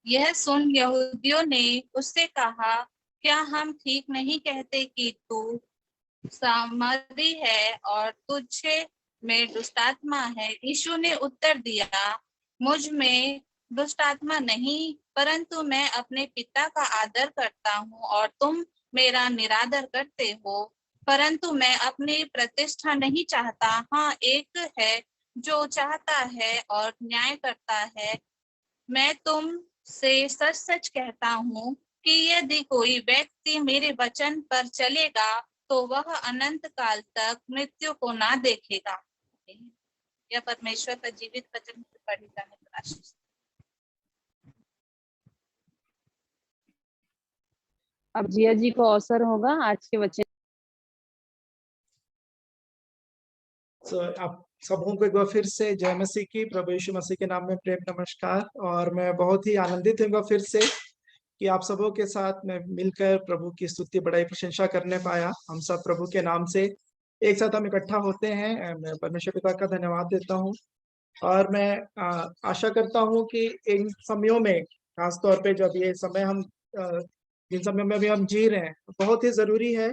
यह सुन यहूदियों ने उससे कहा, क्या हम ठीक नहीं कहते कि तू सामरी है और तुझे में दुष्टात्मा है? यीशु ने उत्तर दिया, मुझ में दुष्टात्मा नहीं, परंतु मैं अपने पिता का आदर करता हूँ और तुम मेरा निरादर करते हो। परंतु मैं अपनी प्रतिष्ठा नहीं चाहता, हाँ एक है जो चाहता है और न्याय करता है। मैं तुम से सच सच कहता हूँ कि यदि कोई व्यक्ति मेरे वचन पर चलेगा तो वह अनंत काल तक मृत्यु को ना देखेगा। यह परमेश्वर का जीवित वचन पढ़े जाने पर आशीष। अब जिया जी को अवसर होगा आज के वचन। आप सबों को एक बार फिर से जय मसीह की, प्रभु यीशु मसीह के नाम में प्रेम नमस्कार। और मैं बहुत ही आनंदित हूँ फिर से कि आप सबों के साथ मैं मिलकर प्रभु की स्तुति बड़ाई प्रशंसा करने पाया। हम सब प्रभु के नाम से एक साथ हम इकट्ठा होते हैं। मैं परमेश्वर पिता का धन्यवाद देता हूँ और मैं आशा करता हूँ कि इन समयों में, खासतौर पे जब ये समय हम जिन समयों में भी हम जी रहे हैं, बहुत ही जरूरी है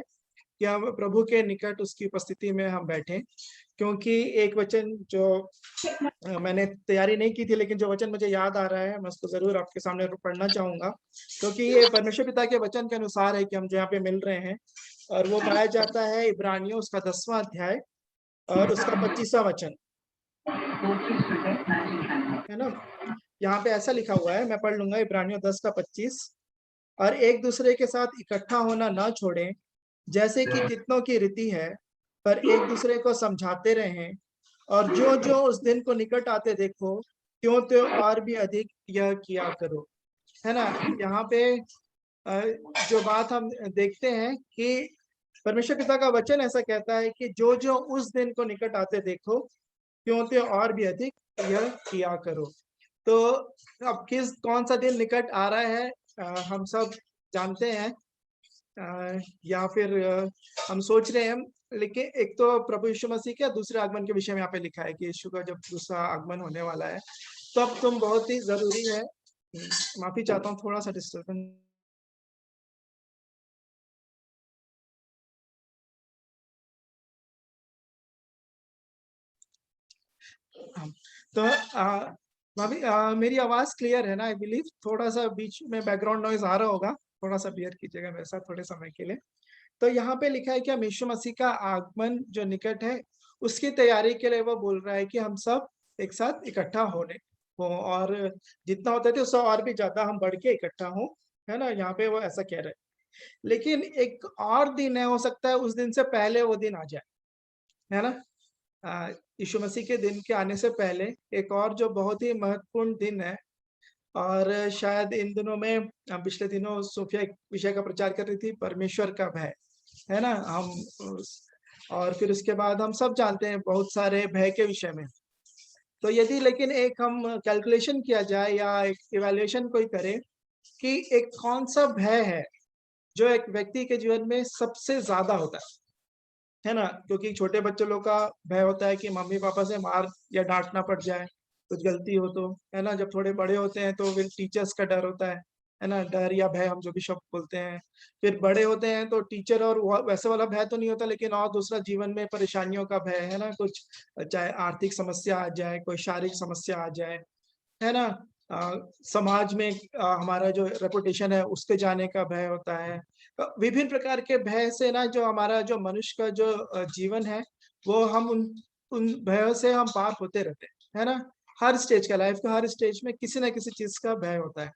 कि हम प्रभु के निकट उसकी उपस्थिति में हम बैठें। क्योंकि एक वचन जो मैंने तैयारी नहीं की थी, लेकिन जो वचन मुझे याद आ रहा है मैं उसको जरूर आपके सामने पढ़ना चाहूंगा, क्योंकि ये परमेश्वर पिता के वचन के अनुसार है कि हम जो यहाँ पे मिल रहे हैं। और वो पाया जाता है इब्रानियों उसका 10वां अध्याय और उसका 25वां वचन, है ना। यहाँ पे ऐसा लिखा हुआ है, मैं पढ़ लूंगा। इब्रानियों 10 का 25, और एक दूसरे के साथ इकट्ठा होना ना छोड़ें जैसे कि कितनों की रीति है, पर एक दूसरे को समझाते रहें, और जो जो उस दिन को निकट आते देखो त्यों त्यों और भी अधिक यह किया करो, है ना। यहाँ पे जो बात हम देखते हैं कि परमेश्वर पिता का वचन ऐसा कहता है कि जो जो उस दिन को निकट आते देखो त्यों त्यों और भी अधिक यह किया करो। तो अब कौन सा दिन निकट आ रहा है हम सब जानते हैं, या फिर हम सोच रहे हैं। लेकिन एक तो प्रभु यीशु मसीह के दूसरे आगमन के विषय में यहाँ पे लिखा है कि यीशु का जब दूसरा आगमन होने वाला है, तब तुम बहुत ही जरूरी है। माफी चाहता हूँ, थोड़ा सा डिस्टर्बेंस। तो मेरी आवाज क्लियर है ना? आई बिलीव थोड़ा सा बीच में बैकग्राउंड नॉइज आ रहा होगा, थोड़ा सा बियर कीजिएगा मेरे साथ थोड़े समय के लिए। तो यहाँ पे लिखा है कि हम यीशु मसीह का आगमन जो निकट है उसकी तैयारी के लिए वो बोल रहा है कि हम सब एक साथ इकट्ठा होने हो, और जितना होता है उससे और भी ज्यादा हम बढ़ के इकट्ठा हो, है ना। यहाँ पे वो ऐसा कह रहे हैं। लेकिन एक और दिन है, हो सकता है उस दिन से पहले वो दिन आ जाए, है ना। यीशु मसीह के दिन के आने से पहले एक और जो बहुत ही महत्वपूर्ण दिन है, और शायद इन दिनों में, पिछले दिनों सोफिया एक विषय का प्रचार कर रही थी, परमेश्वर का भय, है ना। हम और फिर उसके बाद हम सब जानते हैं बहुत सारे भय के विषय में। तो यदि लेकिन एक हम कैलकुलेशन किया जाए या एक इवैल्यूएशन कोई करे कि एक कौन सा भय है जो एक व्यक्ति के जीवन में सबसे ज्यादा होता है ना। क्योंकि छोटे बच्चे लोग का भय होता है कि मम्मी पापा से मार या डांटना पड़ जाए कुछ गलती हो तो, है ना। जब थोड़े बड़े होते हैं तो फिर टीचर्स का डर होता है ना, डर या भय हम जो भी शब्द बोलते हैं। फिर बड़े होते हैं तो टीचर और वैसे वाला भय तो नहीं होता, लेकिन और दूसरा जीवन में परेशानियों का भय, है ना। कुछ चाहे आर्थिक समस्या आ जाए, कोई शारीरिक समस्या आ जाए, है ना। समाज में हमारा जो रेपुटेशन है उसके जाने का भय होता है। विभिन्न प्रकार के भय से ना, जो हमारा जो मनुष्य का जो जीवन है, वो हम उन भयों से हम पार होते रहते हैं, है ना। हर स्टेज का, लाइफ का हर स्टेज में किसी ना किसी चीज का भय होता है।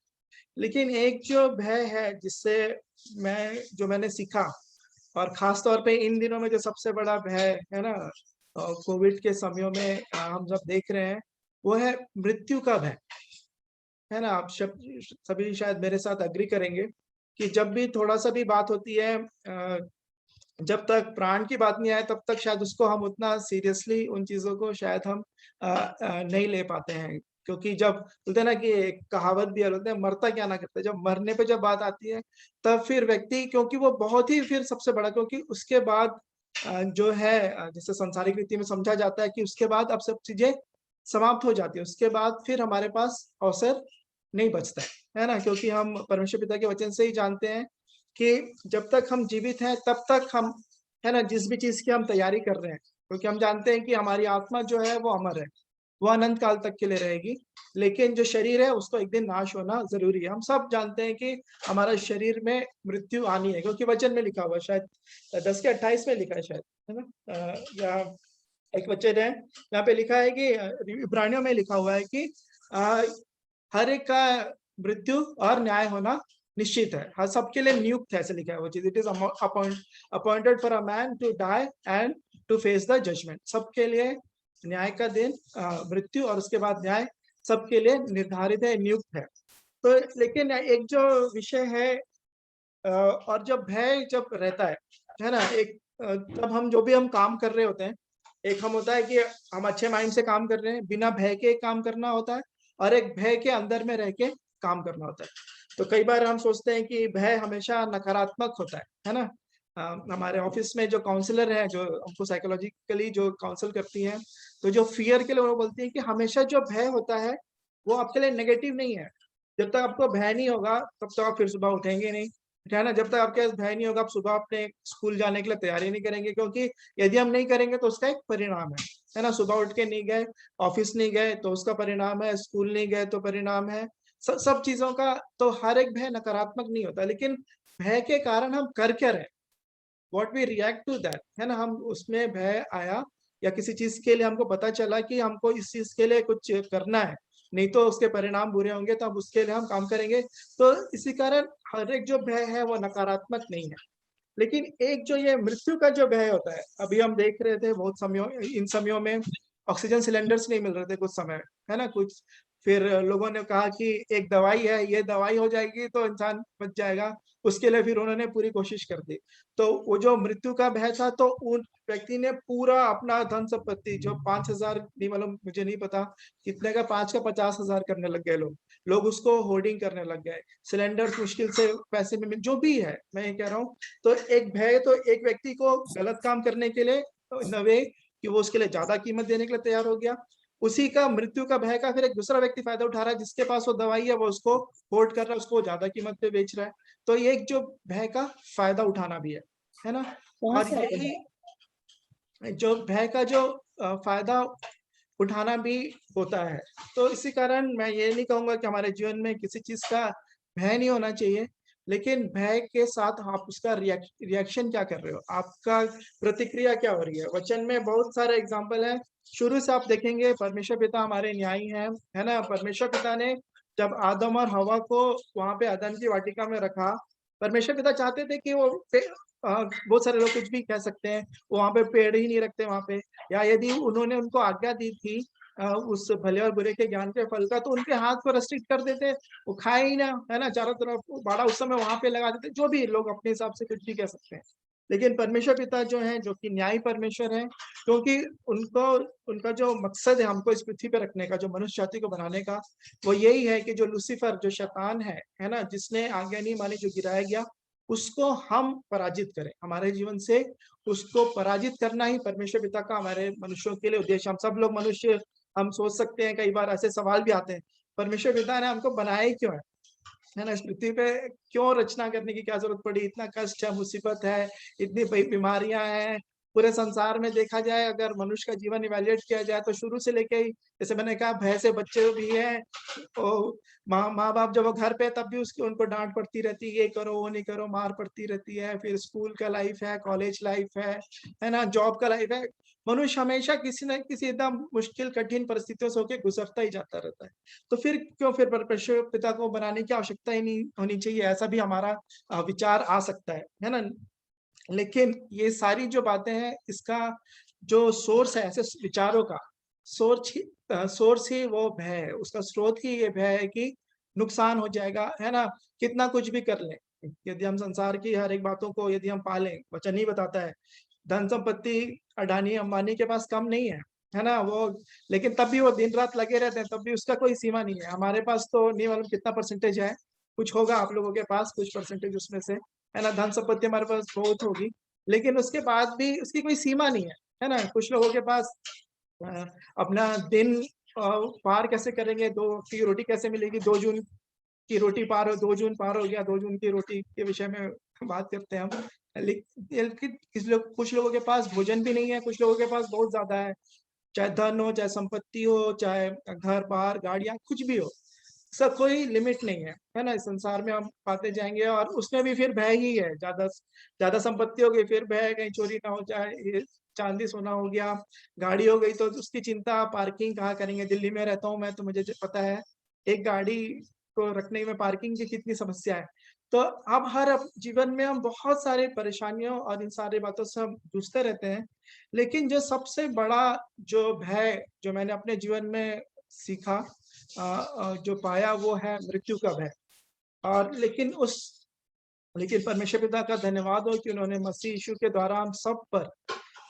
लेकिन एक जो भय है जिससे मैंने सीखा, और खास तौर पे इन दिनों में जो सबसे बड़ा भय है ना, कोविड के समयों में हम जब देख रहे हैं, वो है मृत्यु का भय, है ना। आप सभी शायद मेरे साथ अग्री करेंगे कि जब भी थोड़ा सा भी बात होती है, जब तक प्राण की बात नहीं आए तब तक शायद उसको हम उतना सीरियसली उन चीजों को शायद हम नहीं ले पाते हैं। क्योंकि जब बोलते हैं ना कि एक कहावत भी बोलते हैं, मरता क्या ना करता, जब मरने पे जब बात आती है तब फिर व्यक्ति, क्योंकि वो बहुत ही फिर सबसे बड़ा, क्योंकि उसके बाद जो है जैसे संसारिक रीति में समझा जाता है कि उसके बाद अब सब चीजें समाप्त हो जाती है, उसके बाद फिर हमारे पास अवसर नहीं बचता है ना, क्योंकि हम परमेश्वर पिता के वचन से ही जानते हैं कि जब तक हम जीवित हैं तब तक हम, है ना, जिस भी चीज की हम तैयारी कर रहे हैं, क्योंकि हम जानते हैं कि हमारी आत्मा जो है वो अमर है, वो अनंत काल तक के लिए रहेगी, लेकिन जो शरीर है उसको एक दिन नाश होना जरूरी है। हम सब जानते हैं कि हमारा शरीर में मृत्यु आनी है, क्योंकि वचन में लिखा हुआ है, शायद 10 के 28 में लिखा है शायद, है ना, या एक वचन है यहाँ पे लिखा है कि इब्रानियों में लिखा हुआ है कि हर एक का मृत्यु और न्याय होना निश्चित है, हर सबके लिए नियुक्त है, ऐसे लिखा है वो चीज। It is appointed for a man to die and to face the judgement. सबके लिए न्याय का दिन, मृत्यु और उसके बाद न्याय सबके लिए निर्धारित है, नियुक्त है। तो लेकिन एक जो विषय है, और जब भय जब रहता है ना, एक जब हम जो भी हम काम कर रहे होते हैं, एक हम होता है कि हम अच्छे माइंड से काम कर रहे हैं, बिना भय के काम करना होता है, और एक भय के अंदर में रह के काम करना होता है। तो कई बार हम सोचते हैं कि भय हमेशा नकारात्मक होता है ना। हमारे ऑफिस में जो काउंसलर है, जो हमको साइकोलॉजिकली जो काउंसल करती हैं, तो जो फियर के लिए वो बोलती है कि हमेशा जो भय होता है वो आपके लिए नेगेटिव नहीं है। जब तक आपको भय नहीं होगा तब तक आप फिर सुबह उठेंगे नहीं, है ना। जब तक आपके पास भय नहीं होगा, आप सुबह अपने स्कूल जाने के लिए तैयारी नहीं करेंगे, क्योंकि यदि हम नहीं करेंगे तो उसका एक परिणाम है ना। सुबह उठ के नहीं गए, ऑफिस नहीं गए तो उसका परिणाम है, स्कूल नहीं गए तो परिणाम है, सब चीजों का। तो हर एक भय नकारात्मक नहीं होता, लेकिन भय के कारण हम कर क्या रहे, what we react to that, है ना। हम उसमें भय आया या किसी चीज के लिए हमको पता चला कि हमको इस चीज के लिए कुछ करना है, नहीं तो उसके परिणाम बुरे होंगे, तो अब उसके लिए हम काम करेंगे। तो इसी कारण हर एक जो भय है वो नकारात्मक नहीं है। लेकिन एक जो ये मृत्यु का जो भय होता है, अभी हम देख रहे थे बहुत समयों, इन समयों में ऑक्सीजन सिलेंडर्स नहीं मिल रहे थे कुछ समय, है ना। कुछ फिर लोगों ने कहा कि एक दवाई है, ये दवाई हो जाएगी तो इंसान बच जाएगा, उसके लिए फिर उन्होंने पूरी कोशिश कर दी। तो वो जो मृत्यु का भय था, तो उन व्यक्ति ने पूरा अपना धन संपत्ति, जो 5,000 नहीं मालूम, मुझे नहीं पता कितने का, 5 का 50,000 करने लग गए लोग उसको होर्डिंग करने लग गए। सिलेंडर मुश्किल से पैसे में जो भी है, मैं ये कह रहा हूँ। तो एक भय तो एक व्यक्ति को गलत काम करने के लिए नवे कि वो उसके लिए ज्यादा कीमत देने के लिए तैयार हो गया, उसी का मृत्यु का भय का फिर एक दूसरा व्यक्ति फायदा उठा रहा है, जिसके पास वो दवाई है वो उसको होल्ड कर रहा है, उसको ज्यादा कीमत पे बेच रहा है। तो ये एक जो भय का फायदा उठाना भी है ना। और यही जो भय का जो फायदा उठाना भी होता है। तो इसी कारण मैं ये नहीं कहूंगा कि हमारे जीवन में किसी चीज का भय नहीं होना चाहिए, लेकिन भय के साथ आप उसका रिएक्शन क्या कर रहे हो, आपका प्रतिक्रिया क्या हो रही है। वचन में बहुत सारे एग्जाम्पल है, शुरू से आप देखेंगे परमेश्वर पिता हमारे न्यायी हैं, है ना। परमेश्वर पिता ने जब आदम और हवा को वहां पे अदन की वाटिका में रखा, परमेश्वर पिता चाहते थे कि वो बहुत सारे लोग कुछ भी कह सकते हैं, वहां पे पेड़ ही नहीं रखते वहां पे, या यदि उन्होंने उनको आज्ञा दी थी उस भले और बुरे के ज्ञान के फल का, तो उनके हाथ को रेस्ट्रिक्ट कर देते, वो खाए ही ना, है ना। चारों तरफ बाड़ा उस समय वहां पे लगा देते, जो भी लोग अपने हिसाब से कुछ भी कह सकते हैं। लेकिन परमेश्वर पिता जो है, जो कि न्यायी परमेश्वर है, क्योंकि उनको उनका जो मकसद है हमको इस पृथ्वी पे रखने का, जो मनुष्य जाति को बनाने का, वो यही है कि जो लूसीफर, जो शैतान है ना, जिसने आज्ञा नहीं मानी, जो गिराया गया, उसको हम पराजित करें हमारे जीवन से। उसको पराजित करना ही परमेश्वर पिता का हमारे मनुष्यों के लिए उद्देश्य। हम सब लोग मनुष्य, हम सोच सकते हैं, कई बार ऐसे सवाल भी आते हैं, परमेश्वर पिता ने हमको बनाया ही क्यों है ना। इस पृथ्वी पे क्यों रचना करने की क्या जरूरत पड़ी, इतना कष्ट है, मुसीबत है, इतनी बीमारियां हैं पूरे संसार में। देखा जाए अगर मनुष्य का जीवन इवेल्युएट किया जाए तो शुरू से लेके ही, जैसे मैंने कहा, भय से बच्चे भी हैं, माँ बाप जब वो घर पे तब भी उसकी उनको डांट पड़ती रहती है, ये करो वो नहीं करो, मार पड़ती रहती है। फिर स्कूल का लाइफ है, कॉलेज लाइफ है ना, जॉब का लाइफ है। मनुष्य हमेशा किसी न किसी एकदम मुश्किल कठिन परिस्थितियों से होकर गुजरता ही जाता रहता है। तो फिर क्यों फिर परमेश्वर पिता को बनाने की आवश्यकता ही नहीं होनी चाहिए, ऐसा भी हमारा विचार आ सकता है ना। लेकिन ये सारी जो बातें हैं, इसका जो सोर्स है ऐसे विचारों का, सोर्स ही वो भय है, उसका स्रोत ही ये भय है कि नुकसान हो जाएगा, है ना। कितना कुछ भी कर लें, यदि हम संसार की हर एक बातों को यदि हम पालें, वचन ही बताता है, धन संपत्ति अडानी अंबानी के पास कम नहीं है ना वो, लेकिन तब भी वो दिन रात लगे रहते हैं, तब भी उसका कोई सीमा नहीं है। हमारे पास तो नहीं मालूम कितना परसेंटेज है, कुछ होगा आप लोगों के पास, कुछ परसेंटेज उसमें से, है ना। धन संपत्ति हमारे पास बहुत होगी, लेकिन उसके बाद भी उसकी कोई सीमा नहीं है ना। कुछ लोगों के पास अपना दिन पार कैसे करेंगे, 2 की रोटी कैसे मिलेगी, 2 जून की रोटी पार हो, 2 जून पार हो गया, 2 जून की रोटी के विषय में बात करते हैं हम। लेकिन कुछ लोगों के पास भोजन भी नहीं है, कुछ लोगों के पास बहुत ज्यादा है, चाहे धन हो, चाहे संपत्ति हो, चाहे घर बार गाड़ियां कुछ भी हो, सब कोई लिमिट नहीं है ना। इस संसार में हम पाते जाएंगे, और उसमें भी फिर भय ही है। ज्यादा ज्यादा संपत्ति हो गई फिर भय, कहीं चोरी ना हो जाए, ये चांदी सोना हो गया, गाड़ी हो गई तो उसकी चिंता, पार्किंग कहाँ करेंगे। दिल्ली में रहता हूँ मैं, तो मुझे पता है एक गाड़ी को रखने में पार्किंग की कितनी समस्या है। तो अब हर जीवन में हम बहुत सारे परेशानियों और इन सारी बातों से हम जूझते रहते हैं। लेकिन जो सबसे बड़ा जो भय जो मैंने अपने जीवन में सीखा, जो पाया, वो है मृत्यु का भय। और लेकिन परमेश्वर पिता का धन्यवाद हो कि उन्होंने मसीह यीशु के द्वारा हम सब पर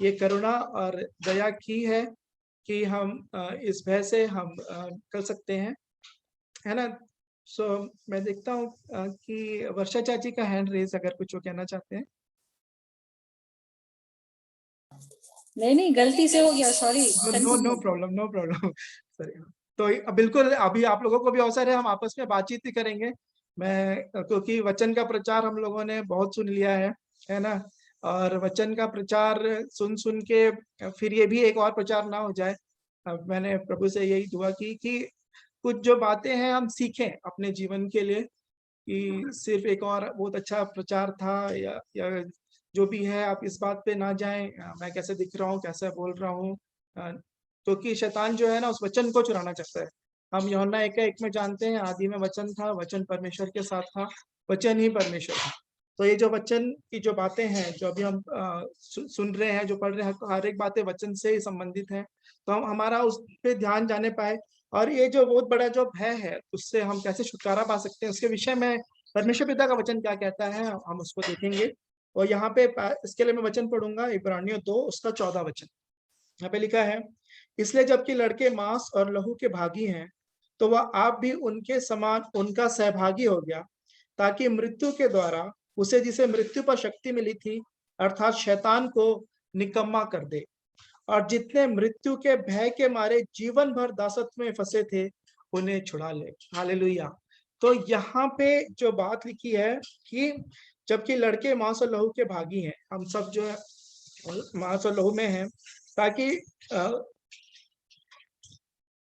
ये करुणा और दया की है कि हम इस भय से हम कर सकते हैं, है ना। सो मैं देखता हूँ कि वर्षा चाची का हैंड रेज, अगर कुछ वो कहना चाहते हैं। नहीं, गलती से हो गया, सॉरी। No problem sorry. तो बिल्कुल अभी आप लोगों को भी अवसर है, हम आपस में बातचीत ही करेंगे। क्योंकि वचन का प्रचार हम लोगों ने बहुत सुन लिया है ना। और वचन का प्रचार सुन सुन के फिर ये भी एक और प्रचार ना हो जाए। मैंने प्रभु से यही दुआ की कि कुछ जो बातें हैं हम सीखें अपने जीवन के लिए, कि सिर्फ एक और बहुत अच्छा प्रचार था या जो भी है, आप इस बात पे ना जाएं मैं कैसे दिख रहा हूँ, कैसे बोल रहा हूँ। क्योंकि शैतान जो है ना, उस वचन को चुराना चाहता है। हम यूहन्ना 1:1 में जानते हैं, आदि में वचन था, वचन परमेश्वर के साथ था, वचन ही परमेश्वर था। तो ये जो वचन की जो बातें हैं, जो अभी हम सुन रहे हैं, जो पढ़ रहे हैं, हर एक बातें वचन से ही संबंधित है। तो हम हमारा उस पे ध्यान जाने पाए, और ये जो बहुत बड़ा जो भय है, उससे हम कैसे छुटकारा पा सकते हैं, उसके विषय में परमेश्वर पिता का वचन क्या कहता है, हम उसको देखेंगे। और यहाँ पे इसके लिए मैं वचन पढ़ूंगा, इब्रानियों 2 उसका 14 वचन। यहाँ पे लिखा है, इसलिए जबकि लड़के मांस और लहू के भागी हैं, तो वह आप भी उनके समान उनका सहभागी हो गया, ताकि मृत्यु के द्वारा उसे जिसे मृत्यु पर शक्ति मिली थी, अर्थात शैतान को निकम्मा कर दे, और जितने मृत्यु के भय के मारे जीवन भर दासत्व में फंसे थे, उन्हें छुड़ा ले। हालेलुया। तो यहाँ पे जो बात लिखी है कि जबकि लड़के मांस और लहू के भागी हैं, हम सब जो है मांस और लहू में हैं, ताकि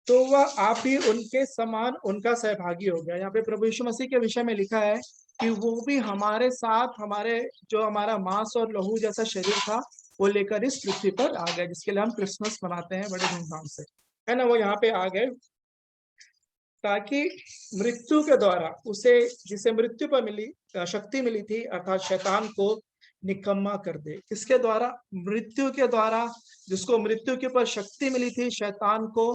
तो वह आप भी उनके समान उनका सहभागी हो गया। यहाँ पे प्रभु यीशु मसीह के विषय में लिखा है कि वो भी हमारे साथ, हमारे जो हमारा मांस और लहू जैसा शरीर था, वो लेकर इस पृथ्वी पर आ गए, जिसके लिए हम क्रिसमस मनाते हैं बड़े धूमधाम से, है ना। वो यहाँ पे आ गए ताकि मृत्यु के द्वारा उसे जिसे मृत्यु पर मिली शक्ति मिली थी, अर्थात शैतान को निकम्मा कर दे। किसके द्वारा? मृत्यु के द्वारा, जिसको मृत्यु के ऊपर शक्ति मिली थी, शैतान को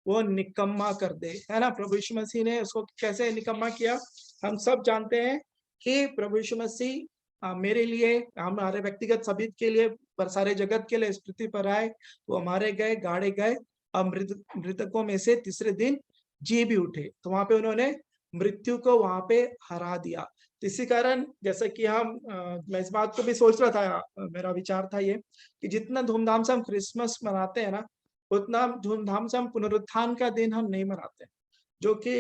वो निकम्मा कर दे, है ना। प्रभु यीशु मसीह ने उसको कैसे निकम्मा किया, हम सब जानते हैं कि प्रभु यीशु मसीह मेरे लिए, हमारे व्यक्तिगत सभी के लिए, पर सारे जगत के लिए इस पृथ्वी पर आए, वो हमारे गए, गाड़े गए, और मृतकों में से तीसरे दिन जी भी उठे। तो वहां पे उन्होंने मृत्यु को वहां पे हरा दिया। तो इसी कारण जैसे कि मैं इस बात को भी सोच रहा था, मेरा विचार था ये कि जितना धूमधाम से हम क्रिसमस मनाते हैं ना, उतना धूमधाम से हम पुनरुत्थान का दिन हम नहीं मनाते, जो कि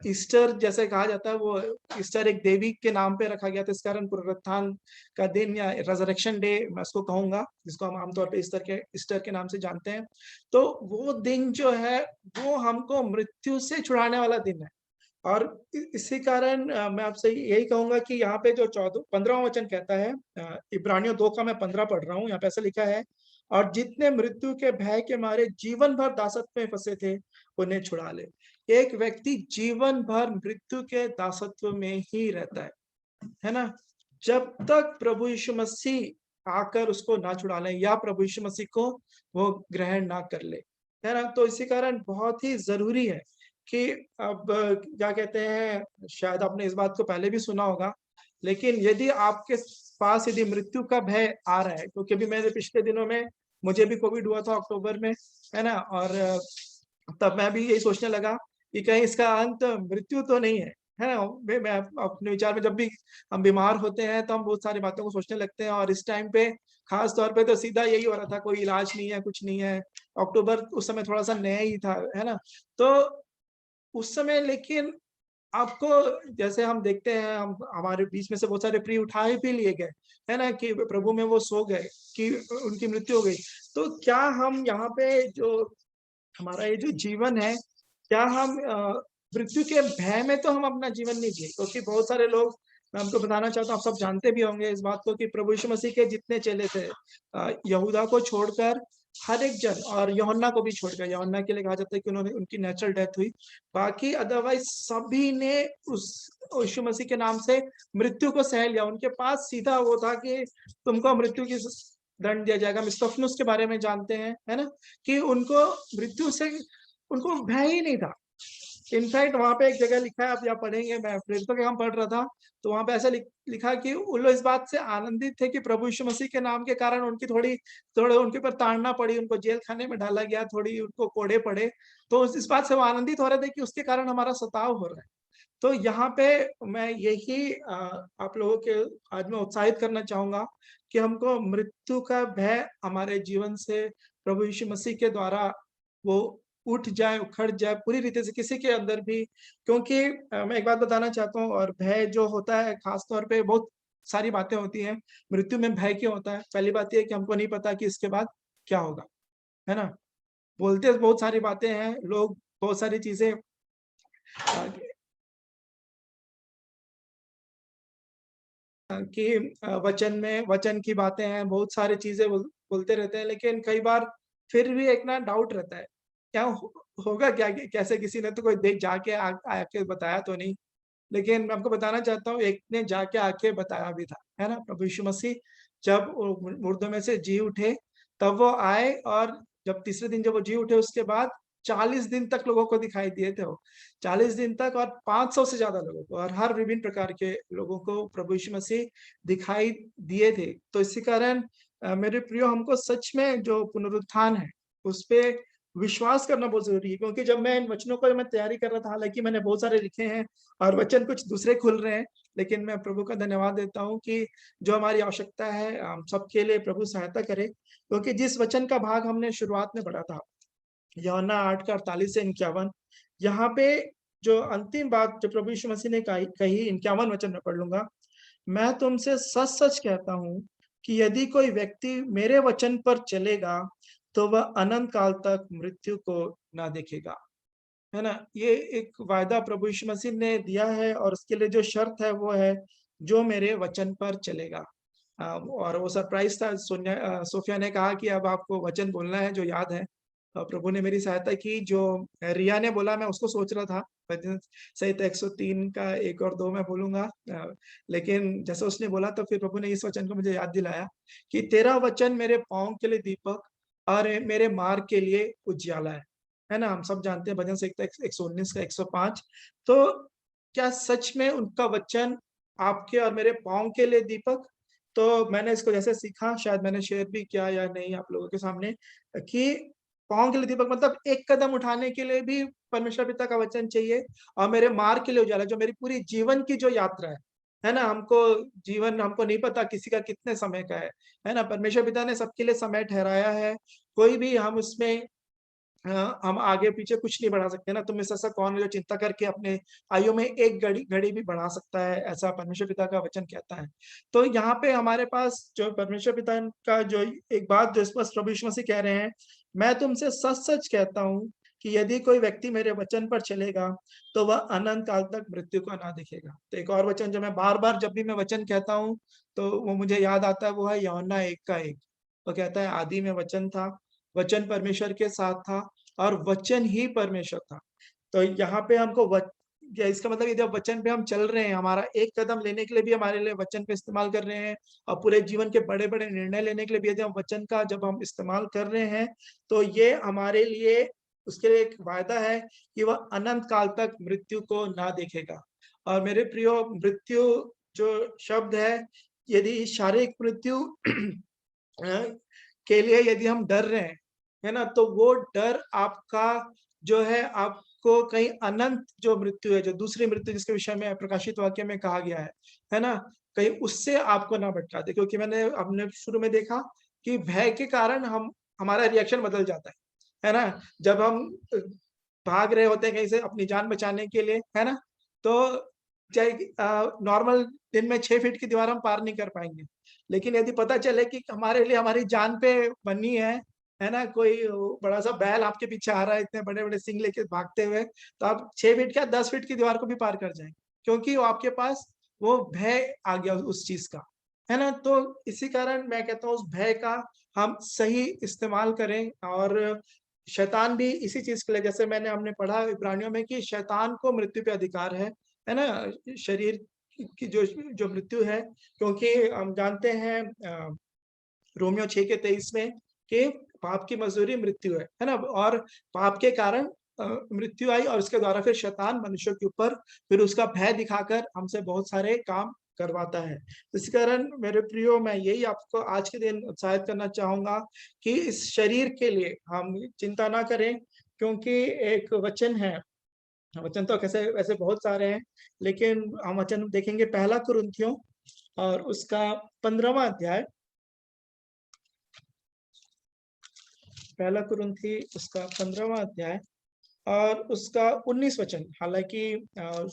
ईस्टर जैसे कहा जाता है। वो ईस्टर एक देवी के नाम पे रखा गया था, इस कारण पुनरुत्थान का दिन या रेजरेक्शन डे मैं उसको कहूंगा, जिसको हम आमतौर पे ईस्टर के नाम से जानते हैं। तो वो दिन जो है, वो हमको मृत्यु से छुड़ाने वाला दिन है। और इसी कारण मैं आपसे यही कहूंगा कि यहाँ पे जो 15वां वचन कहता है, इब्रानियों 2 का मैं 15 पढ़ रहा हूँ, यहाँ पे ऐसा लिखा है, और जितने मृत्यु के भय के मारे जीवन भर दासत्व में फंसे थे, उन्हें छुड़ा ले। एक व्यक्ति जीवन भर मृत्यु के दासत्व में ही रहता है ना, जब तक प्रभु यीशु मसीह आकर उसको ना छुड़ा ले, या प्रभु यीशु मसीह को वो ग्रहण ना कर ले, है ना। तो इसी कारण बहुत ही जरूरी है कि अब क्या कहते हैं, शायद आपने इस बात को पहले भी सुना होगा, लेकिन यदि आपके पास यदि मृत्यु का भय आ रहा है, क्योंकि अभी मेरे पिछले दिनों में मुझे भी कोविड हुआ था अक्टूबर में, है ना। और तब मैं भी यही सोचने लगा कि कहीं इसका अंत मृत्यु तो नहीं है ना। मैं अपने विचार में, जब भी हम बीमार होते हैं तो हम बहुत सारी बातों को सोचने लगते हैं, और इस टाइम पे खास तौर पे तो सीधा यही हो रहा था, कोई इलाज नहीं है, कुछ नहीं है। अक्टूबर उस समय थोड़ा सा नया ही था, है ना। तो उस समय लेकिन आपको जैसे हम देखते हैं, हम हमारे बीच में से बहुत सारे प्रिय उठाए भी लिए गए, है ना, कि प्रभु में वो सो गए, कि उनकी मृत्यु हो गई। तो क्या हम यहाँ पे जो हमारा ये जो जीवन है, क्या हम मृत्यु के भय में तो हम अपना जीवन नहीं जिए? क्योंकि बहुत सारे लोग, मैं आपको बताना चाहता हूँ, आप सब जानते भी होंगे इस बात को, कि प्रभु यीशु मसीह के जितने चेले थे, यहूदा को छोड़कर हर एक जन, और यूहन्ना को भी छोड़कर, यूहन्ना के लिए कहा जाता है कि उन्होंने, उनकी नेचुरल डेथ हुई, बाकी अदरवाइज सभी ने उस यीशु मसीह के नाम से मृत्यु को सह लिया। उनके पास सीधा वो था कि तुमको मृत्यु की दंड दिया जाएगा। हम स्तिफनुस के बारे में जानते हैं, है ना, कि उनको मृत्यु से उनको भय ही नहीं था। इनफैक्ट वहां पे एक जगह लिखा है, आप यहाँ पढ़ेंगे, मैं प्रेरितों के काम पढ़ रहा था, तो वहां पे ऐसा लिखा कि उन लोग इस बात से आनंदित थे कि प्रभु यीशु मसीह के नाम के कारण उनकी थोड़े उनके ऊपर ताड़ना पड़ी, उनको जेल खाने में डाला गया, थोड़ी उनको कोड़े पड़े, तो इस बात से वो आनंदित हो रहे थे कि उसके कारण हमारा सताव हो रहा है। तो यहाँ पे मैं यही आप लोगों के आज मैं उत्साहित करना चाहूंगा कि हमको मृत्यु का भय हमारे जीवन से प्रभु यीशु मसीह के द्वारा वो उठ जाए, उखड़ जाए पूरी रीति से, किसी के अंदर भी। क्योंकि मैं एक बात बताना चाहता हूँ, और भय जो होता है खास तौर पे बहुत सारी बातें होती हैं। मृत्यु में भय क्यों होता है? पहली बात यह है कि हमको नहीं पता कि इसके बाद क्या होगा, है ना। बोलते बहुत सारी बातें हैं लोग, बहुत सारी चीजें कि वचन की बातें हैं, बहुत सारी चीजें बोलते रहते हैं, लेकिन कई बार फिर भी एक ना डाउट रहता है, क्या होगा क्या, कैसे? किसी ने तो कोई देख जाके आके बताया तो नहीं, लेकिन मैं आपको बताना चाहता हूँ, एक ने जाके आके बताया भी था, है ना। प्रभु यीशु मसीह जब मुर्दों में से जी उठे, तब वो आए, और जब तीसरे दिन जब वो जी उठे, उसके बाद 40 दिन तक लोगों को दिखाई दिए थे वो, 40 दिन तक, और 500 से ज्यादा लोगों को, और हर विभिन्न प्रकार के लोगों को प्रभु यीशु मसीह दिखाई दिए थे। तो इसी कारण मेरे प्रियो, हमको सच में जो पुनरुत्थान है उस पे विश्वास करना बहुत जरूरी है। क्योंकि जब मैं इन वचनों को मैं तैयारी कर रहा था, हालांकि मैंने बहुत सारे लिखे हैं और वचन कुछ दूसरे खुल रहे हैं, लेकिन मैं प्रभु का धन्यवाद देता हूँ कि जो हमारी आवश्यकता है हम सबके लिए प्रभु सहायता करे। क्योंकि जिस वचन का भाग हमने शुरुआत में पढ़ा था, यूहन्ना 8 का 48 से 51, यहाँ पे जो अंतिम बात जो प्रभु यीशु मसीह ने कही 51 वचन में पढ़ लूंगा, मैं तुमसे सच सच कहता हूँ कि यदि कोई व्यक्ति मेरे वचन पर चलेगा तो वह अनंत काल तक मृत्यु को ना देखेगा, है ना। ये एक वायदा प्रभु यीशु मसीह ने दिया है, और उसके लिए जो शर्त है वो है, जो मेरे वचन पर चलेगा। और वो सरप्राइज था, सोफिया ने कहा कि अब आपको वचन बोलना है जो याद है। प्रभु ने मेरी सहायता की, जो रिया ने बोला मैं उसको सोच रहा था, भजन संहिता 103 का 1 और 2 मैं बोलूंगा, लेकिन जैसे उसने बोला तो फिर प्रभु ने इस वचन को मुझे याद दिलाया कि तेरा वचन मेरे पाँव के लिए दीपक और मेरे मार्ग के लिए उजियाला है ना। हम सब जानते हैं भजन संहिता 119 का 105। तो क्या सच में उनका वचन आपके और मेरे पाँव के लिए दीपक? तो मैंने इसको जैसे सीखा, शायद मैंने शेयर भी किया या नहीं आप लोगों के सामने, कि पाँव के लिए दीपक मतलब एक कदम उठाने के लिए भी परमेश्वर पिता का वचन चाहिए, और मेरे मार्ग के लिए उजाला, जो मेरी पूरी जीवन की जो यात्रा है ना। हमको नहीं पता किसी का कितने समय का है ना। परमेश्वर पिता ने सबके लिए समय ठहराया है, कोई भी हम उसमें हम आगे पीछे कुछ नहीं बढ़ा सकते ना। तुम में से ऐसा कौन है जो चिंता करके अपने आयु में एक घड़ी भी बढ़ा सकता है? ऐसा परमेश्वर पिता का वचन कहता है। तो यहाँ पे हमारे पास जो परमेश्वर पिता का जो एक बात जो स्पष्ट प्रभु यीशु मसीह कह रहे हैं, मैं तुमसे सच सच कहता हूँ कि यदि कोई व्यक्ति मेरे वचन पर चलेगा तो वह अनंत काल तक मृत्यु को ना दिखेगा। तो एक और वचन जो मैं बार बार जब भी मैं वचन कहता हूँ तो वो मुझे याद आता है, वो है यूहन्ना 1 का 1। वो कहता है, आदि में वचन था, वचन परमेश्वर के साथ था और वचन ही परमेश्वर था। तो यहाँ पे हमको इसका मतलब यदि वचन पे हम चल रहे हैं, हमारा एक कदम लेने के लिए भी हमारे लिए वचन पे इस्तेमाल कर रहे हैं, और पूरे जीवन के बड़े बड़े निर्णय लेने के लिए भी यदि हम वचन का जब हम इस्तेमाल कर रहे हैं, तो ये हमारे लिए उसके लिए एक वायदा है कि वह अनंत काल तक मृत्यु को ना देखेगा। और मेरे प्रियो, मृत्यु जो शब्द है, यदि शारीरिक मृत्यु के लिए यदि हम डर रहे हैं, है ना, तो वो डर आपका जो है, आपको कहीं अनंत जो मृत्यु है, जो दूसरी मृत्यु जिसके विषय में प्रकाशित वाक्य में कहा गया है ना, कहीं उससे आपको ना भटका दे। क्योंकि हमने शुरू में देखा कि भय के कारण हमारा रिएक्शन बदल जाता है ना। जब हम भाग रहे होते हैं कहीं से अपनी जान बचाने के लिए, है ना, तो चाहे नॉर्मल दिन में 6 फीट की दीवार हम पार नहीं कर पाएंगे, लेकिन यदि पता चले कि हमारे लिए हमारी जान पे बनी है ना, कोई बड़ा सा बैल आपके पीछे आ रहा है इतने बड़े बड़े सिंग लेके भागते हुए, तो आप 6 फीट क्या 10 फीट की दीवार को भी पार कर जाएंगे, क्योंकि वो आपके पास वो भय आ गया उस चीज का, है ना। तो इसी कारण मैं कहता हूँ उस भय का हम सही इस्तेमाल करें। और शैतान भी इसी चीज के लिए, जैसे हमने पढ़ा इब्रानियों में कि शैतान को मृत्यु पे अधिकार है ना, शरीर की जो जो मृत्यु है, क्योंकि हम जानते हैं रोमियो 6:23 में कि पाप की मजदूरी मृत्यु है ना, और पाप के कारण मृत्यु आई, और उसके द्वारा फिर शैतान मनुष्यों के ऊपर फिर उसका भय दिखाकर हमसे बहुत सारे काम करवाता है। इस कारण मेरे प्रियो, मैं यही आपको आज के दिन उत्साहित करना चाहूंगा कि इस शरीर के लिए हम चिंता ना करें, क्योंकि एक वचन है, वचन तो कैसे वैसे बहुत सारे हैं, लेकिन हम वचन देखेंगे 1 कुरिन्थियों और उसका 15वां अध्याय, 1 कुरिन्थी उसका 15वां अध्याय और उसका 19 वचन। हालांकि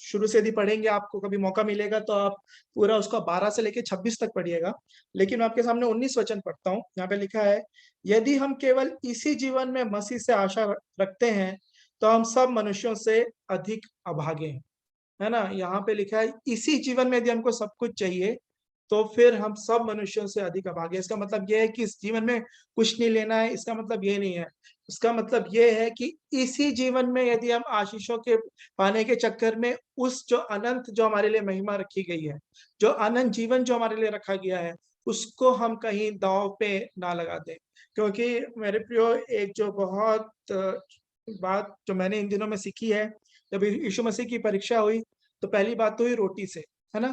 शुरू से यदि पढ़ेंगे, आपको कभी मौका मिलेगा तो आप पूरा उसका 12 से लेकर 26 तक पढ़िएगा, लेकिन मैं आपके सामने 19 वचन पढ़ता हूँ। यहाँ पे लिखा है, यदि हम केवल इसी जीवन में मसीह से आशा रखते हैं तो हम सब मनुष्यों से अधिक अभागे हैं, है ना। यहाँ पे लिखा है इसी जीवन में यदि हमको सब कुछ चाहिए तो फिर हम सब मनुष्यों से अधिक अभागे। इसका मतलब यह है कि इस जीवन में कुछ नहीं लेना है, इसका मतलब ये नहीं है। इसका मतलब ये है कि इसी जीवन में यदि हम आशीषों के पाने के चक्कर में उस जो अनंत जो हमारे लिए महिमा रखी गई है, जो अनंत जीवन जो हमारे लिए रखा गया है, उसको हम कहीं दांव पे ना लगा दें। क्योंकि मेरे प्रियो, एक जो बहुत बात जो मैंने इन दिनों में सीखी है, जब यीशु मसीह की परीक्षा हुई तो पहली बात तो हुई रोटी से, है ना,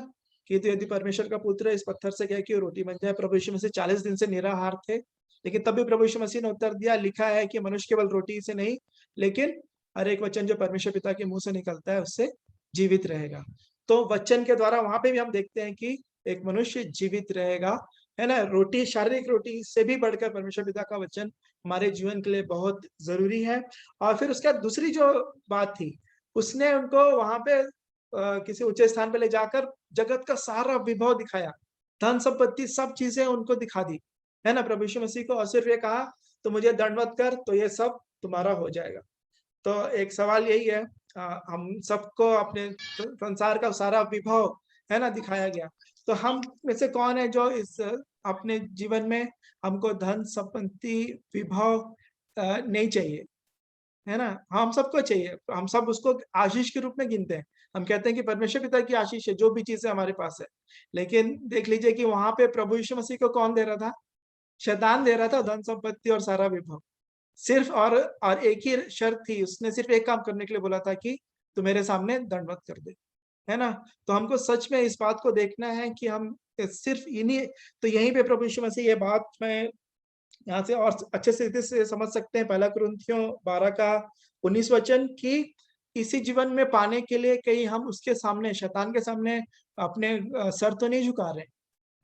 कि तो यदि परमेश्वर का पुत्र इस पत्थर से क्या कि रोटी बन जाए। प्रभु यीशु मसीह 40 दिन से निराहार थे, लेकिन तब भी प्रभु यीशु मसीह ने उत्तर दिया, लिखा है कि मनुष्य केवल रोटी से नहीं, लेकिन हर एक वचन जो परमेश्वर पिता के मुंह से निकलता है उससे जीवित रहेगा। तो वचन के द्वारा वहां पे भी हम देखते हैं कि एक मनुष्य जीवित रहेगा, है ना। रोटी, शारीरिक रोटी से भी बढ़कर परमेश्वर पिता का वचन हमारे जीवन के लिए बहुत जरूरी है। और फिर उसके बाद दूसरी जो बात थी, उसने उनको वहां पे किसी ऊंचे स्थान पे ले जाकर जगत का सारा विभव दिखाया, धन संपत्ति सब चीजें उनको दिखा दी, है ना, प्रभु यीशु मसीह को। और सिर्फ ये कहा तो मुझे दंडवत कर तो ये सब तुम्हारा हो जाएगा। तो एक सवाल यही है, हम सबको अपने संसार का सारा विभव, है ना, दिखाया गया। तो हम में से कौन है जो इस अपने जीवन में हमको धन संपत्ति विभव नहीं चाहिए, है ना। हम सबको चाहिए, हम सब उसको आशीष के रूप में गिनते हैं। हम कहते हैं कि परमेश्वर पिता की आशीष है जो भी चीजें हमारे पास है, लेकिन देख लीजिए कि वहां पे प्रभु यीशु मसीह को कौन दे रहा था? शैतान दे रहा था धन संपत्ति और सारा विभव। सिर्फ और एक ही शर्त थी, उसने सिर्फ एक काम करने के लिए बोला था कि तू मेरे सामने दंडवत कर दे, है ना। तो हमको सच में इस बात को देखना है कि हम सिर्फ इन्हीं, तो यहीं पे प्रभु यीशु मसीह ये बात मैं यहाँ से और अच्छे से समझ सकते हैं। 1 कुरिन्थियों 12 का 19 वचन की इसी जीवन में पाने के लिए कहीं हम उसके सामने, शैतान के सामने अपने सर तो नहीं झुका रहे,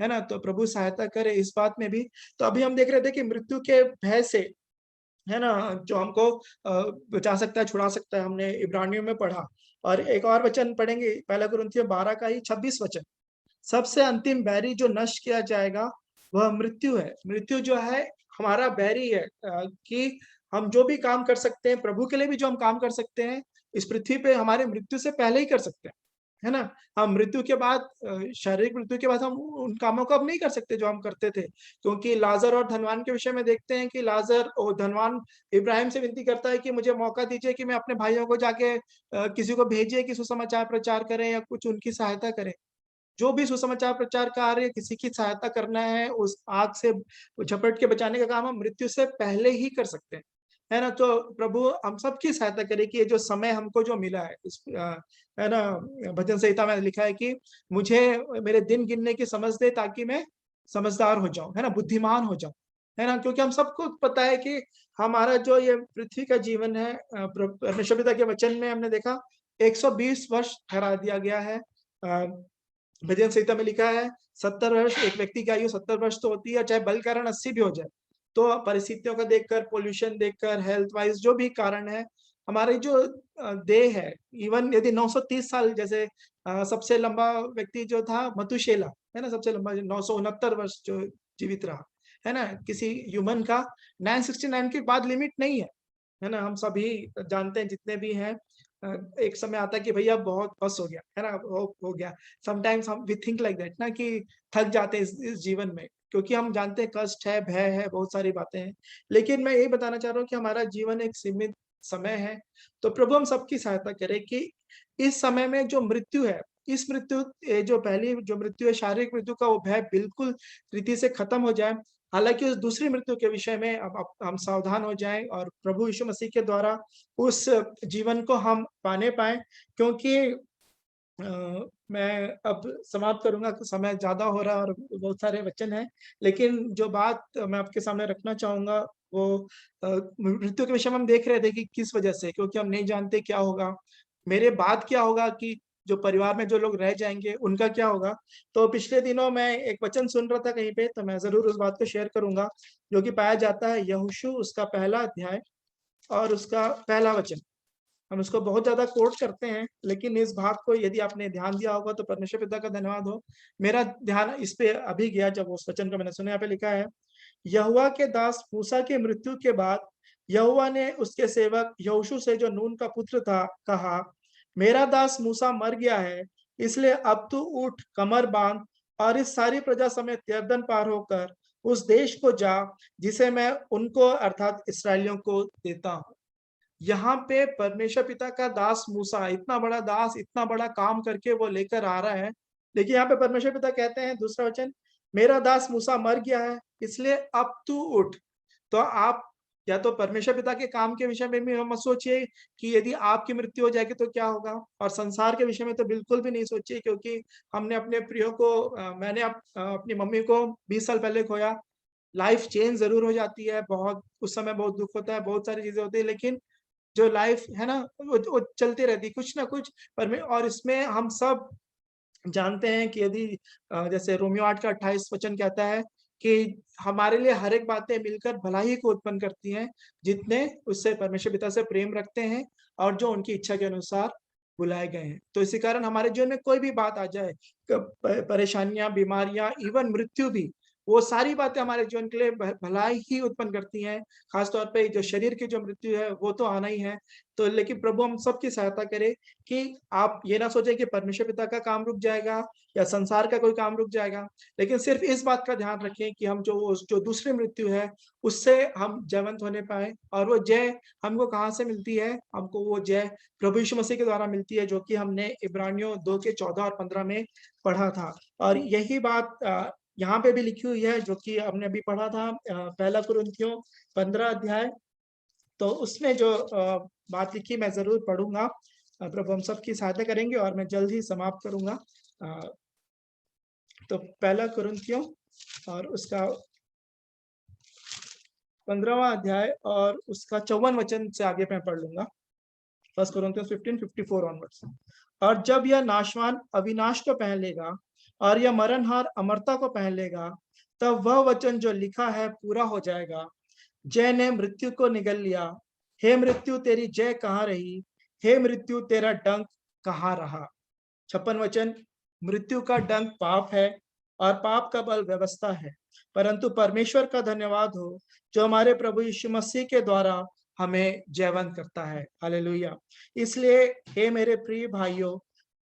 है ना। तो प्रभु सहायता करे इस बात में भी। तो अभी हम देख रहे थे कि मृत्यु के भय से, है ना, जो हमको बचा सकता है, छुड़ा सकता है, हमने इब्रानियों में पढ़ा। और एक और वचन पढ़ेंगे 1 कुरिन्थियों 12 का ही 26 वचन, सबसे अंतिम बैरी जो नष्ट किया जाएगा वह मृत्यु है। मृत्यु जो है हमारा बैरी है, कि हम जो भी काम कर सकते हैं प्रभु के लिए भी, जो हम काम कर सकते हैं इस पृथ्वी पे हमारे मृत्यु से पहले ही कर सकते हैं, है ना। हम मृत्यु के बाद, शारीरिक मृत्यु के बाद हम उन कामों को अब नहीं कर सकते जो हम करते थे, क्योंकि लाजर और धनवान के विषय में देखते हैं कि लाजर और धनवान इब्राहिम से विनती करता है कि मुझे मौका दीजिए कि मैं अपने भाइयों को जाके किसी को भेजिए कि सुसमाचार प्रचार करें या कुछ उनकी सहायता करें। जो भी सुसमाचार प्रचार कार्य किसी की सहायता करना है, उस आग से झपट के बचाने का काम हम मृत्यु से पहले ही कर सकते हैं, है ना। तो प्रभु हम सबकी सहायता करे कि ये जो समय हमको जो मिला है, है ना, भजन संहिता में लिखा है कि मुझे मेरे दिन गिनने की समझ दे ताकि मैं समझदार हो जाऊं, है ना, बुद्धिमान हो जाऊं, है ना। क्योंकि हम सबको पता है कि हमारा जो ये पृथ्वी का जीवन है, परमेश्वर पिता के वचन में हमने देखा 120 वर्ष ठहरा दिया गया है। भजन संहिता में लिखा है 70 वर्ष, एक व्यक्ति की आयु 70 वर्ष तो होती है, चाहे बल कारण 80 भी हो जाए। तो परिस्थितियों का देखकर, पोल्यूशन देखकर, हेल्थ वाइज जो भी कारण है, हमारी जो देह है, इवन यदि 930 साल, जैसे सबसे लंबा व्यक्ति जो था मथुशेला, है ना, सबसे लंबा 969 वर्ष जो जीवित रहा, है ना, किसी ह्यूमन का 969 के बाद लिमिट नहीं है ना। हम सभी जानते हैं जितने भी हैं, एक समय आता है कि भैया बहुत बस हो गया, है ना, हो गया। समटाइम्स हम वी थिंक लाइक दैट ना, कि थक जाते हैं इस जीवन में, क्योंकि हम जानते हैं कष्ट है, भय है, बहुत सारी बातें हैं। लेकिन मैं यही बताना चाह रहा हूँ कि हमारा जीवन एक सीमित समय है। तो प्रभु हम सबकी सहायता करे कि इस समय में जो मृत्यु है, इस मृत्यु जो पहली जो मृत्यु है, शारीरिक मृत्यु का, वो भय बिल्कुल रीति से खत्म हो जाए। हालांकि उस दूसरी मृत्यु के विषय में अब हम सावधान हो जाएं और प्रभु यीशु मसीह के द्वारा उस जीवन को हम पाने पाए। क्योंकि मैं अब समाप्त करूंगा, समय ज्यादा हो रहा है और बहुत सारे वचन हैं। लेकिन जो बात मैं आपके सामने रखना चाहूंगा वो मृत्यु के विषय में हम देख रहे थे कि किस वजह से, क्योंकि हम नहीं जानते क्या होगा, मेरे बाद क्या होगा, कि जो परिवार में जो लोग रह जाएंगे उनका क्या होगा। तो पिछले दिनों मैं एक वचन सुन रहा था कहीं पे, तो मैं जरूर उस बात को शेयर करूंगा, जो कि पाया जाता है यहोशू उसका पहला अध्याय और उसका पहला वचन। हम उसको बहुत ज्यादा कोट करते हैं, लेकिन इस भाग को यदि आपने ध्यान दिया होगा तो परमेश्वर पिता का धन्यवाद हो, मेरा ध्यान इस पे अभी गया जब उस वचन को मैंने सुना। यहाँ पे लिखा है, यहोवा के दास मूसा की मृत्यु के बाद यहोवा ने उसके सेवक यहोशू से, जो नून का पुत्र था, कहा, मेरा दास मूसा मर गया है, इसलिए अब तू उठ, कमर बांध और इस सारी प्रजा समेत यरदन पार होकर उस देश को जा जिसे मैं उनको अर्थात इसराइलियों को देता हूँ। यहाँ पे परमेश्वर पिता का दास मूसा, इतना बड़ा दास, इतना बड़ा काम करके वो लेकर आ रहा है। लेकिन यहाँ पे परमेश्वर पिता कहते हैं, दूसरा वचन, मेरा दास मूसा मर गया है, इसलिए अब तू उठ। तो आप या तो परमेश्वर पिता के काम के विषय में भी मत सोचिए कि यदि आपकी मृत्यु हो जाएगी तो क्या होगा, और संसार के विषय में तो बिल्कुल भी नहीं सोचिए, क्योंकि हमने अपने प्रियो को मैंने अपनी मम्मी को 20 साल पहले खोया। लाइफ चेंज जरूर हो जाती है, बहुत उस समय बहुत दुख होता है, बहुत सारी चीजें होती है, लेकिन जो लाइफ है ना, वो चलती रहती, कुछ ना कुछ और इसमें हम सब जानते हैं कि यदि जैसे रोमियो 8 का 28 वचन कहता है कि हमारे लिए हर एक बातें मिलकर भलाई को उत्पन्न करती हैं, जितने उससे परमेश्वर पिता से प्रेम रखते हैं और जो उनकी इच्छा के अनुसार बुलाए गए हैं। तो इसी कारण हमारे जीवन में कोई भी बात आ जाए, परेशानियां, बीमारियां, इवन मृत्यु भी, वो सारी बातें हमारे जीवन के लिए भलाई ही उत्पन्न करती हैं। खासतौर पे जो शरीर की जो मृत्यु है वो तो आना ही है। तो लेकिन प्रभु हम सबकी सहायता करे कि आप ये ना सोचे कि परमेश्वर पिता का काम रुक जाएगा या संसार का कोई काम रुक जाएगा, लेकिन सिर्फ इस बात का ध्यान रखें कि हम जो दूसरी मृत्यु है उससे हम जयवंत होने पाए। और वो जय हमको कहाँ से मिलती है? हमको वो जय प्रभु यीशु मसीह के द्वारा मिलती है, जो कि हमने इब्रानियों 2 के 14 और 15 में पढ़ा था। और यही बात यहाँ पे भी लिखी हुई है, जो कि हमने अभी पढ़ा था, पहला कुरिन्थियों 15 अध्याय। तो उसमें जो बात लिखी मैं जरूर पढ़ूंगा। प्रभु हम सबकी सहायता करेंगे और मैं जल्द ही समाप्त करूंगा। तो पहला कुरिन्थियों और उसका 15वां अध्याय और उसका 54 वचन से आगे मैं पढ़ लूंगा। फर्स्ट कुरिन्थियों 15:54 ऑनवर्ड्स। और जब यह नाशवान अविनाश को पहन लेगा और यह मरणहार अमरता को पहन लेगा, तब वह वचन जो लिखा है पूरा हो जाएगा, जय ने मृत्यु को निगल लिया, हे मृत्यु तेरी जय कहाँ रही, हे मृत्यु तेरा डंक कहाँ रहा। 56 वचन, मृत्यु का डंक पाप है और पाप का बल व्यवस्था है, परंतु परमेश्वर का धन्यवाद हो जो हमारे प्रभु यीशु मसीह के द्वारा हमें जयवंत करता है। हालेलुया। इसलिए हे मेरे प्रिय भाइयों,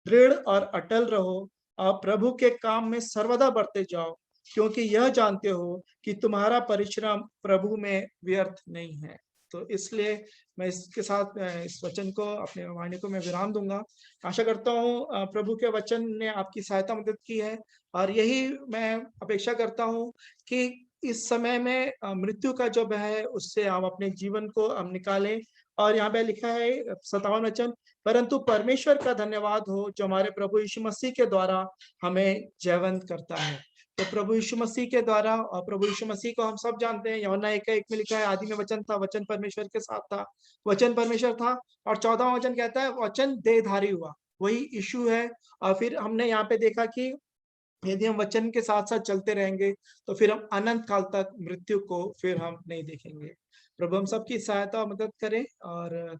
दृढ़ और अटल रहो और प्रभु के काम में सर्वदा बढ़ते जाओ, क्योंकि यह जानते हो कि तुम्हारा परिश्रम प्रभु में व्यर्थ नहीं है। तो इसलिए मैं इसके साथ इस वचन को, अपने वाणी को मैं विराम दूंगा। आशा करता हूँ प्रभु के वचन ने आपकी सहायता मदद की है, और यही मैं अपेक्षा करता हूँ कि इस समय में मृत्यु का जो भय है उससे हम अपने जीवन को हम निकालें। और यहाँ पे लिखा है 57 वचन, परंतु परमेश्वर का धन्यवाद हो जो हमारे प्रभु यीशु मसीह के द्वारा हमें जयवंत करता है। तो प्रभु यीशु मसीह के द्वारा, और प्रभु यीशु मसीह को हम सब जानते हैं, यूहन्ना 1:1 में लिखा है, आदि में वचन था, वचन परमेश्वर के साथ था, वचन परमेश्वर था। और 14वां वचन कहता है वचन देहधारी हुआ, वही यीशु है। और फिर हमने यहाँ पे देखा कि यदि हम वचन के साथ साथ चलते रहेंगे तो फिर हम अनंत काल तक मृत्यु को फिर हम नहीं देखेंगे। प्रभु हम सबकी सहायता और मदद करें। और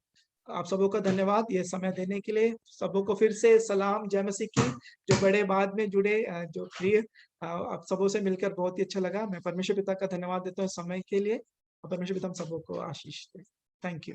आप सबों का धन्यवाद ये समय देने के लिए। सबों को फिर से सलाम, जय मसीह की। जो बड़े बाद में जुड़े, जो प्रिय, आप सबों से मिलकर बहुत ही अच्छा लगा। मैं परमेश्वर पिता का धन्यवाद देता हूँ समय के लिए, और परमेश्वर पिता हम सबों को आशीष दे। Thank you.